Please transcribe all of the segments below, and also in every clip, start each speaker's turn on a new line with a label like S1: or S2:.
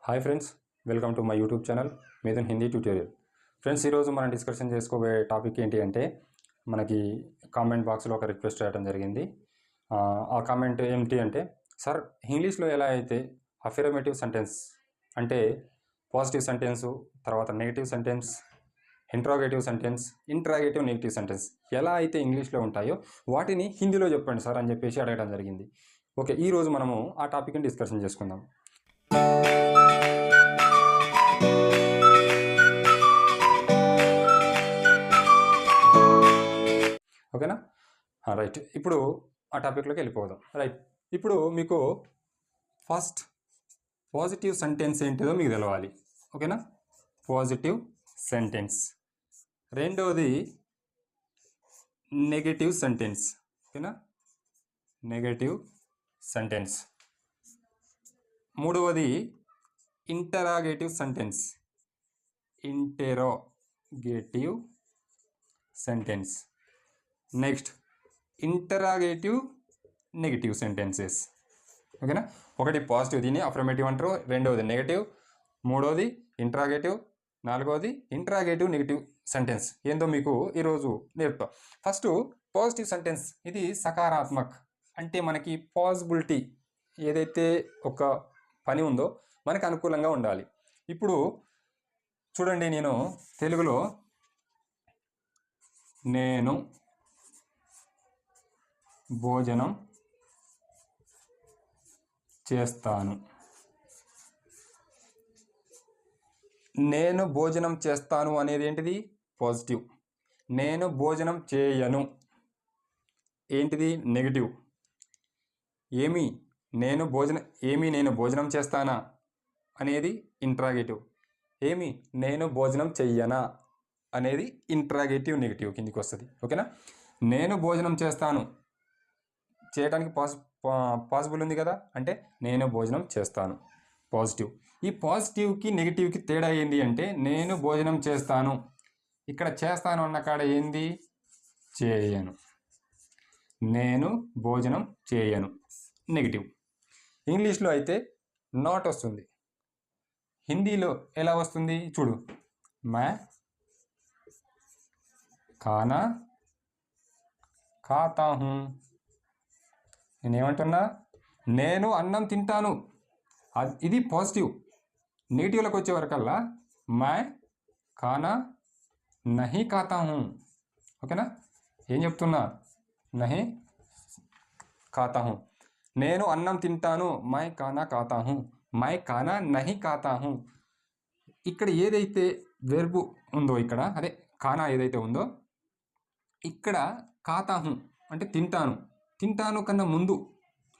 S1: Hi friends, welcome to my YouTube channel మీదన్ Hindi tutorial. Friends, ఈరోజు మనం డిస్కషన్ చేసుకోబోయే టాపిక్ ఏంటి అంటే మనకి కామెంట్ బాక్స్లో ఒక రిక్వెస్ట్ చేయడం జరిగింది. ఆ కామెంట్ ఏంటి అంటే, సార్ ఇంగ్లీష్లో ఎలా అయితే అఫర్మేటివ్ సెంటెన్స్ అంటే పాజిటివ్ సెంటెన్సు, తర్వాత negative sentence, interrogative negative sentence ఎలా అయితే ఇంగ్లీష్లో ఉంటాయో వాటిని హిందీలో చెప్పండి సార్ అని చెప్పేసి అడగడం జరిగింది. ఓకే, ఈరోజు మనము ఆ టాపిక్ని డిస్కషన్ చేసుకుందాం. ఓకేనా? రైట్, ఇప్పుడు ఆ టాపిక్లోకి వెళ్ళిపోదాం. రైట్, ఇప్పుడు మీకు ఫస్ట్ పాజిటివ్ సెంటెన్స్ ఏంటిదో మీకు తెలవాలి. ఓకేనా? Positive sentence. రెండవది నెగటివ్ సెంటెన్స్. ఓకేనా? Negative sentence. మూడవది interrogative sentence. Interrogative sentence. Next interrogative negative sentences. ఓకేనా? ఒకటి పాజిటివ్, దీన్ని అఫర్మేటివ్ అంటారు. రెండవది నెగిటివ్, మూడవది ఇంటరాగేటివ్, నాలుగవది ఇంటరాగేటివ్ నెగిటివ్ సెంటెన్స్ ఏందో మీకు ఈరోజు నేర్పుతాం. First positive sentence. ఇది సకారాత్మక్ అంటే మనకి పాసిబిలిటీ, ఏదైతే ఒక పని ఉందో మనకు అనుకూలంగా ఉండాలి. ఇప్పుడు చూడండి, నేను తెలుగులో నేను భోజనం చేస్తాను. నేను భోజనం చేస్తాను అనేది ఏంటిది? పాజిటివ్. నేను భోజనం చేయను ఏంటిది? నెగిటివ్. నేను భోజనం చేస్తానా అనేది ఇంట్రాగేటివ్. నేను భోజనం చెయ్యనా అనేది ఇంట్రాగేటివ్ నెగిటివ్ కిందికి వస్తుంది. ఓకేనా? నేను భోజనం చేస్తాను చేయడానికి పాసిబుల్ ఉంది కదా, అంటే నేను భోజనం చేస్తాను పాజిటివ్. ఈ పాజిటివ్కి నెగిటివ్కి తేడా ఏంది అంటే, నేను భోజనం చేస్తాను, ఇక్కడ చేస్తాను అన్న కాడ ఏంది? చేయను. నేను భోజనం చేయను నెగిటివ్. ఇంగ్లీష్లో అయితే నాట్ వస్తుంది. హిందీలో ఎలా వస్తుంది చూడు. मै खाना खाता हूँ. నేనేమంటున్నా? నేను అన్నం తింటాను. ఇది పాజిటివ్. నెగిటివ్లోకి వచ్చేవరకల్లా मैं खाना नहीं खाता हूँ. ఓకేనా? ఏం చెప్తున్నా? नहीं खाता हूँ. నేను అన్నం తింటాను. मैं खाना खाता हूँ. मैं खाना नहीं खाता हूँ. ఇక్కడ ఏదైతే వెర్బు ఉందో, ఇక్కడ అదే ఖానా ఏదైతే ఉందో, ఇక్కడ ఖాతాహు అంటే తింటాను కన్నా ముందు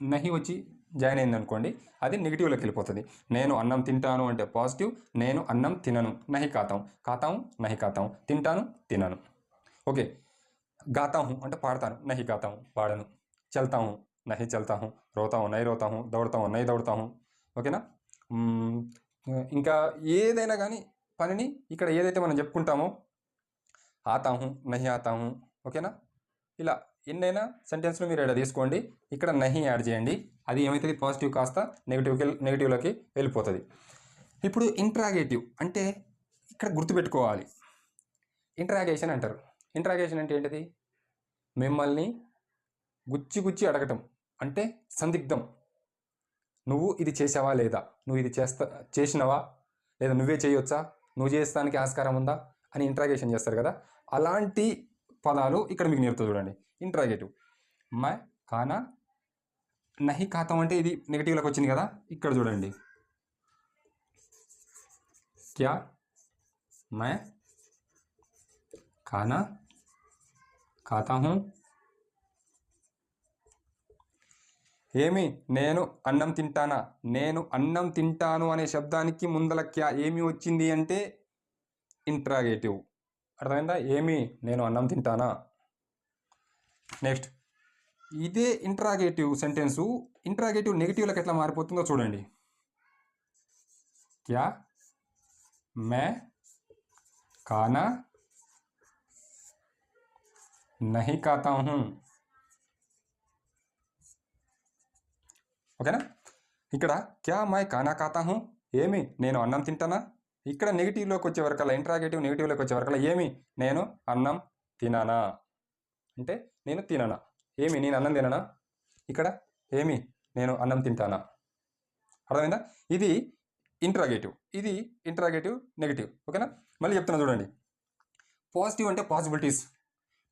S1: నహి వచ్చి జాయిన్ అయింది అనుకోండి, అది నెగిటివ్లోకి వెళ్ళిపోతుంది. నేను అన్నం తింటాను అంటే పాజిటివ్. నేను అన్నం తినను నహి ఖాతాం నహి ఖాతాం. తినను. ఓకే. గాతాహు అంటే పాడతాను, నహి గాతాం పాడను. చల్తాహు నహి చల్తాహు. రోతాహు నహి రోతాహు. దౌడతాహు నహి దౌడతాహు. ఓకేనా? ఇంకా ఏదైనా కానీ పనిని ఇక్కడ ఏదైతే మనం చెప్పుకుంటామో ఆతాహు నహి ఆతాహు. ఓకేనా? ఇలా ఎన్నైనా సెంటెన్స్లో మీరు ఇక్కడ తీసుకోండి, ఇక్కడ నహి యాడ్ చేయండి, అది ఏమవుతుంది? పాజిటివ్ కాస్త నెగిటివ్లోకి వెళ్ళిపోతుంది. ఇప్పుడు ఇంట్రాగేటివ్ అంటే ఇక్కడ గుర్తుపెట్టుకోవాలి. ఇంట్రాగేషన్ అంటారు. ఇంట్రాగేషన్ అంటే ఏంటిది? మిమ్మల్ని గుచ్చి అడగటం, అంటే సందిగ్ధం. నువ్వు ఇది చేసావా లేదా, నువ్వు ఇది చేసినవా లేదా, నువ్వే చేయొచ్చా, నువ్వు చేస్తానికి ఆస్కారం ఉందా అని ఇంట్రాగేషన్ చేస్తారు కదా, అలాంటి పదాలు ఇక్కడ మీకు నేర్పుతా చూడండి. ఇంట్రాగేటివ్. मैं खाना नहीं खाता అంటే ఇది నెగిటివ్లోకి వచ్చింది కదా, ఇక్కడ చూడండి. क्या मैं खाना खाता हूँ. నేను అన్నం తింటానా? నేను అన్నం తింటాను అనే శబ్దానికి ముందల క్యా ఏమి వచ్చింది అంటే ఇంట్రాగేటివ్. అర్థమైందా? నేను అన్నం తింటానా. నెక్స్ట్ ఇదే ఇంట్రాగేటివ్ సెంటెన్సు ఇంట్రాగేటివ్ నెగిటివ్లకు ఎట్లా మారిపోతుందో చూడండి. క్యా मै खाना नहीं खाता हूँ. ఓకేనా? ఇక్కడ క్యా మై ఖానా ఖాతా హూ ఏమి నేను అన్నం తింటానా. ఇక్కడ నెగిటివ్లోకి వచ్చే వరకల్లా, ఇంట్రాగేటివ్ నెగిటివ్లోకి వచ్చే వరకల్లా ఏమి నేను అన్నం తిననా అంటే నేను తిననా. ఏమి నేను అన్నం తిననా. ఇక్కడ ఏమి నేను అన్నం తింటానా. అర్థమైందా. ఇది ఇంట్రాగేటివ్, ఇది ఇంట్రాగేటివ్ నెగిటివ్. ఓకేనా. మళ్ళీ చెప్తున్నా చూడండి. పాజిటివ్ అంటే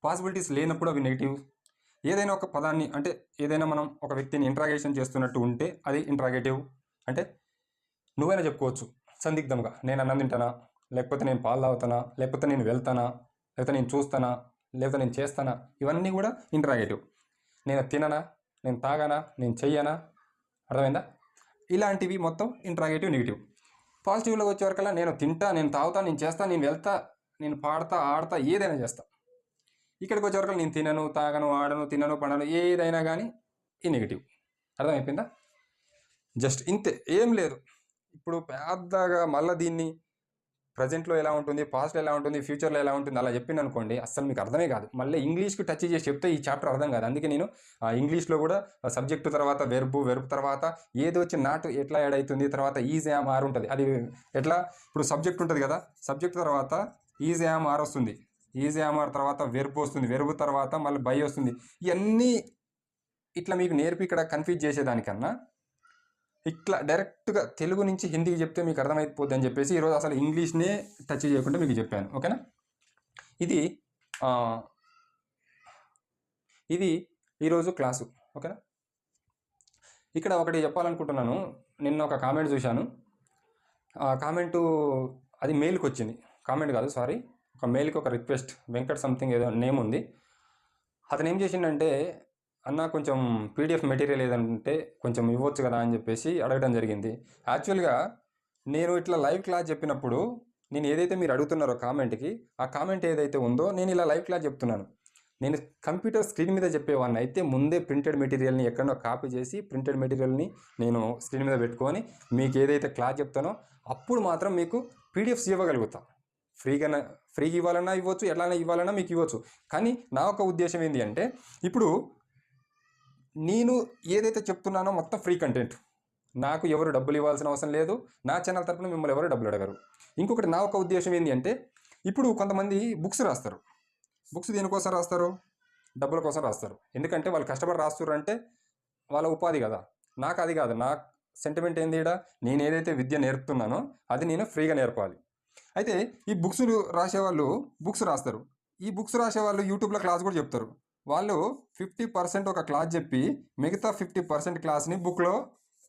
S1: పాసిబిలిటీస్ లేనప్పుడు అవి నెగిటివ్. ఏదైనా ఒక పదాన్ని అంటే ఏదైనా మనం ఒక వ్యక్తిని ఇంట్రాగేషన్ చేస్తున్నట్టు ఉంటే అది ఇంట్రాగేటివ్. అంటే నువ్వైనా చెప్పుకోవచ్చు సందిగ్ధంగా, నేను అన్నం తింటానా, లేకపోతే నేను పాలు తాగుతానా, లేకపోతే నేను వెళ్తానా, లేకపోతే నేను చూస్తానా, లేకపోతే నేను చేస్తానా. ఇవన్నీ కూడా ఇంట్రాగేటివ్. నేను తిననా, నేను తాగానా, నేను చెయ్యనా. అర్థమైందా. ఇలాంటివి మొత్తం ఇంట్రాగేటివ్ నెగిటివ్. పాజిటివ్లో వచ్చే వరకల్లా నేను తింటా, నేను తాగుతా, నేను చేస్తా, నేను వెళ్తా, నేను పాడతా, ఆడతా, ఏదైనా చేస్తా. ఇక్కడికి వచ్చే వరకు నేను తినను, తాగను, ఆడను, తినను, పడను, ఏదైనా కానీ ఈ నెగిటివ్. అర్థమైపోయిందా. జస్ట్ ఇంతే, ఏం లేదు. ఇప్పుడు పెద్దగా మళ్ళీ దీన్ని ప్రజెంట్లో ఎలా ఉంటుంది, పాస్ట్లో ఎలా ఉంటుంది, ఫ్యూచర్లో ఎలా ఉంటుంది అలా చెప్పింది అనుకోండి, అస్సలు మీకు అర్థమే కాదు. మళ్ళీ ఇంగ్లీష్కి టచ్ చేసి చెప్తే ఈ చాప్టర్ అర్థం కాదు. అందుకే నేను ఇంగ్లీష్లో కూడా సబ్జెక్టు తర్వాత వెర్బ్ తర్వాత ఏదో వచ్చి నాట్ ఎట్లా యాడ్ అవుతుంది, తర్వాత ఈజ్ యామ్ ఆర్ ఉంటుంది. అది ఎట్లా, ఇప్పుడు సబ్జెక్ట్ ఉంటుంది కదా, సబ్జెక్ట్ తర్వాత ఈజ్ యామ్ ఆర్ వస్తుంది, ఈజ్ యామ్ ఆర్ తర్వాత వెర్బ్ వస్తుంది, వెర్బ్ తర్వాత మళ్ళీ బై వస్తుంది. ఇవన్నీ ఇట్లా మీకు నేర్పి ఇక్కడ కన్ఫ్యూజ్ చేసేదానికన్నా ఇట్లా డైరెక్ట్గా తెలుగు నుంచి హిందీకి చెప్తే మీకు అర్థమైపోద్ది అని చెప్పేసి ఈరోజు అసలు ఇంగ్లీష్నే టచ్ చేయకుండా మీకు చెప్పాను. ఓకేనా. ఇది ఈరోజు క్లాసు. ఓకేనా. ఇక్కడ ఒకటి చెప్పాలనుకుంటున్నాను. నిన్న ఒక కామెంట్ చూశాను. ఆ కామెంటు అది మెయిల్కి వచ్చింది, కామెంట్ కాదు సారీ, ఒక మెయిల్కి ఒక రిక్వెస్ట్, వెంకట్ సంథింగ్ ఏదో నేమ్ ఉంది. అతను ఏం చేసిండంటే, అన్న కొంచెం పీడిఎఫ్ మెటీరియల్ ఏదంటే కొంచెం ఇవ్వచ్చు కదా అని చెప్పేసి అడగడం జరిగింది. యాక్చువల్గా నేను ఇట్లా లైవ్ క్లాస్ చెప్పినప్పుడు నేను ఏదైతే మీరు అడుగుతున్నారో కామెంట్కి, ఆ కామెంట్ ఏదైతే ఉందో నేను ఇలా లైవ్ క్లాస్ చెప్తున్నాను. నేను కంప్యూటర్ స్క్రీన్ మీద చెప్పేవాడిని అయితే ముందే ప్రింటెడ్ మెటీరియల్ని ఎక్కడో కాపీ చేసి ప్రింటెడ్ మెటీరియల్ని నేను స్క్రీన్ మీద పెట్టుకొని మీకు ఏదైతే క్లాస్ చెప్తానో అప్పుడు మాత్రం మీకు పీడిఎఫ్స్ ఇవ్వగలుగుతాం. ఫ్రీగా ఇవ్వాలన్నా ఇవ్వచ్చు, ఎట్లానే ఇవ్వాలన్నా మీకు ఇవ్వచ్చు. కానీ నా ఒక ఉద్దేశం ఏంటి అంటే, ఇప్పుడు నేను ఏదైతే చెప్తున్నానో మొత్తం ఫ్రీ కంటెంట్, నాకు ఎవరు డబ్బులు ఇవ్వాల్సిన అవసరం లేదు, నా ఛానల్ తరపున మిమ్మల్ని ఎవరు డబ్బులు అడగరు. ఇంకొకటి నా ఒక ఉద్దేశం ఏంటి అంటే, ఇప్పుడు కొంతమంది బుక్స్ రాస్తారు. బుక్స్ దేనికోసం రాస్తారు, డబ్బుల కోసం రాస్తారు. ఎందుకంటే వాళ్ళు కష్టపడి రాస్తారు అంటే వాళ్ళ ఉపాధి కదా. నాకు అది కాదు, నా సెంటిమెంట్ ఏంది, నేను ఏదైతే విద్య నేర్పుతున్నానో అది నేను ఫ్రీగా నేర్పాలి. అయితే ఈ బుక్స్ రాసేవాళ్ళు బుక్స్ రాస్తారు. ఈ బుక్స్ రాసేవాళ్ళు యూట్యూబ్లో క్లాస్ కూడా చెప్తారు. వాళ్ళు 50% ఒక క్లాస్ చెప్పి మిగతా 50% క్లాస్ని బుక్లో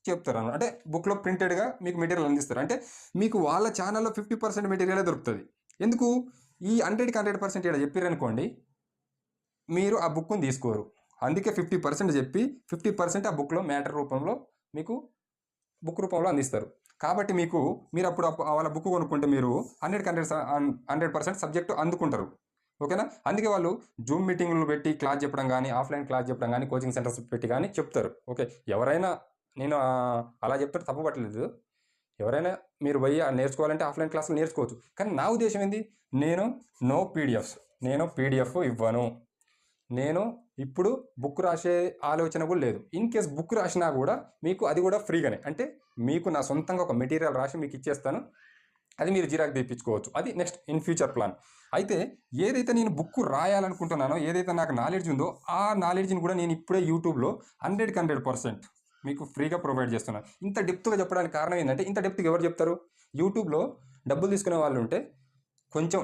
S1: చెప్తారు అన్నమాట. అంటే బుక్లో ప్రింటెడ్గా మీకు మెటీరియల్ అందిస్తారు. అంటే మీకు వాళ్ళ ఛానల్లో 50% మెటీరియలే దొరుకుతుంది. ఎందుకు, ఈ 100కి 100% ఇక్కడ చెప్పారనుకోండి, మీరు ఆ బుక్ని తీసుకోరు. అందుకే 50% చెప్పి 50% ఆ బుక్లో మ్యాటర్ రూపంలో మీకు బుక్ రూపంలో అందిస్తారు. కాబట్టి మీరు అప్పుడు వాళ్ళ బుక్ కొనుక్కుంటే మీరు 100% సబ్జెక్టు అందుకుంటారు. ఓకేనా. అందుకే వాళ్ళు జూమ్ మీటింగ్లు పెట్టి క్లాస్ చెప్పడం కానీ, ఆఫ్లైన్ క్లాస్ చెప్పడం కానీ, కోచింగ్ సెంటర్స్ పెట్టి కానీ చెప్తారు. ఓకే, ఎవరైనా నేను అలా చెప్తారు, తప్పు పట్టలేదు. ఎవరైనా మీరు పోయి నేర్చుకోవాలంటే ఆఫ్లైన్ క్లాసులు నేర్చుకోవచ్చు. కానీ నా ఉద్దేశం ఏంది, నేను పీడిఎఫ్ ఇవ్వను. నేను ఇప్పుడు బుక్ రాసే ఆలోచన కూడా లేదు. ఇన్ కేస్ బుక్ రాసినా కూడా మీకు అది కూడా ఫ్రీగానే, అంటే మీకు నా సొంతంగా ఒక మెటీరియల్ రాసి మీకు ఇచ్చేస్తాను, అది మీరు జిరాక్స్ తెప్పించుకోవచ్చు. అది నెక్స్ట్ ఇన్ ఫ్యూచర్ ప్లాన్. అయితే ఏదైతే నేను బుక్ రాయాలనుకుంటున్నానో, ఏదైతే నాకు నాలెడ్జ్ ఉందో ఆ నాలెడ్జ్ని కూడా నేను ఇప్పుడే యూట్యూబ్లో 100కి 100% మీకు ఫ్రీగా ప్రొవైడ్ చేస్తున్నాను. ఇంత డెప్త్గా చెప్పడానికి కారణం ఏంటంటే, ఇంత డెప్త్గా ఎవరు చెప్తారు, యూట్యూబ్లో డబ్బులు తీసుకునే వాళ్ళు ఉంటే కొంచెం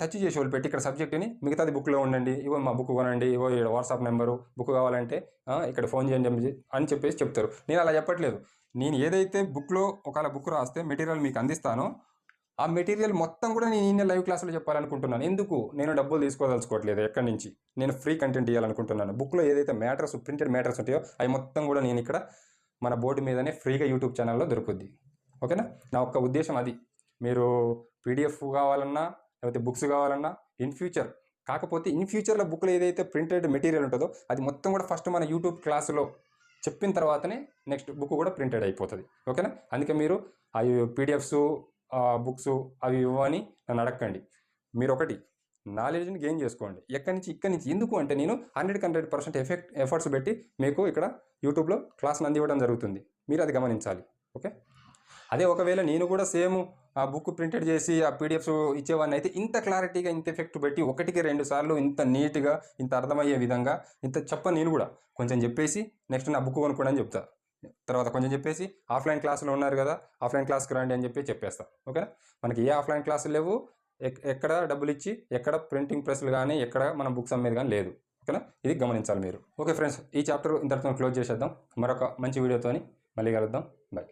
S1: టచ్ చేసి వాళ్ళు పెట్టి ఇక్కడ సబ్జెక్ట్ని మిగతాది బుక్లో ఉండండి, ఇవో మా బుక్ కొనండి, ఇవో వాట్సాప్ నెంబరు, బుక్ కావాలంటే ఇక్కడ ఫోన్ చేయండి అని చెప్పేసి చెప్తారు. నేను అలా చెప్పట్లేదు. నేను ఏదైతే బుక్లో ఒకవేళ బుక్ రాస్తే మెటీరియల్ మీకు అందిస్తానో ఆ మెటీరియల్ మొత్తం కూడా నేను లైవ్ క్లాసులో చెప్పాలనుకుంటున్నాను. ఎందుకు, నేను డబ్బులు తీసుకోదలుచుకోవట్లేదు ఎక్కడి నుంచి, నేను ఫ్రీ కంటెంట్ ఇవ్వాలనుకుంటున్నాను. బుక్లో ఏదైతే మ్యాటర్స్, ప్రింటెడ్ మ్యాటర్స్ ఉంటాయో అవి మొత్తం కూడా నేను ఇక్కడ మన బోర్డు మీదనే ఫ్రీగా యూట్యూబ్ ఛానల్లో దొరుకుద్ది. ఓకేనా. నా ఒక్క ఉద్దేశం అది. మీరు పీడిఎఫ్ కావాలన్నా లేకపోతే బుక్స్ కావాలన్నా ఇన్ ఫ్యూచర్లో బుక్లో ఏదైతే ప్రింటెడ్ మెటీరియల్ ఉంటుందో అది మొత్తం కూడా ఫస్ట్ మన యూట్యూబ్ క్లాసులో చెప్పిన తర్వాతనే నెక్స్ట్ బుక్ కూడా ప్రింటెడ్ అయిపోతుంది. ఓకేనా. అందుకే మీరు అవి పీడిఎఫ్స్, బుక్స్ అవి ఇవ్వని నన్ను అడగండి. మీరు ఒకటి నాలెడ్జ్ని గెయిన్ చేసుకోండి ఇక్కడి నుంచి. ఎందుకు అంటే నేను 100కి 100% ఎఫర్ట్స్ పెట్టి మీకు ఇక్కడ యూట్యూబ్లో క్లాస్ని అందివ్వడం జరుగుతుంది. మీరు అది గమనించాలి. ఓకే. అదే ఒకవేళ నేను కూడా సేమ్ ఆ బుక్ ప్రింటెడ్ చేసి ఆ పీడిఎఫ్స్ ఇచ్చేవాడిని అయితే ఇంత క్లారిటీగా ఇంత ఎఫెక్ట్ పెట్టి 1కి 2 సార్లు ఇంత నీట్గా ఇంత అర్థమయ్యే విధంగా ఇంత నేను కూడా కొంచెం చెప్పేసి నెక్స్ట్ నా బుక్ కొనుక్కోండి అని చెప్తా. తర్వాత కొంచెం చెప్పేసి ఆఫ్లైన్ క్లాసులు ఉన్నారు కదా, ఆఫ్లైన్ క్లాస్కి రండి అని చెప్పేస్తాం. ఓకేనా? మనకి ఏ ఆఫ్లైన్ క్లాసులు లేవు, ఎక్కడ డబ్బులు ఇచ్చి ఎక్కడ ప్రింటింగ్ ప్రెస్లు కానీ ఎక్కడ మనం బుక్స్ అమ్మేది కానీ లేదు. ఓకేనా? ఇది గమనించాలి మీరు. ఓకే ఫ్రెండ్స్, ఈ చాప్టర్ ఇంతటితో క్లోజ్ చేసేద్దాం. మరొక మంచి వీడియోతోని మళ్ళీ కలుద్దాం. బాయ్.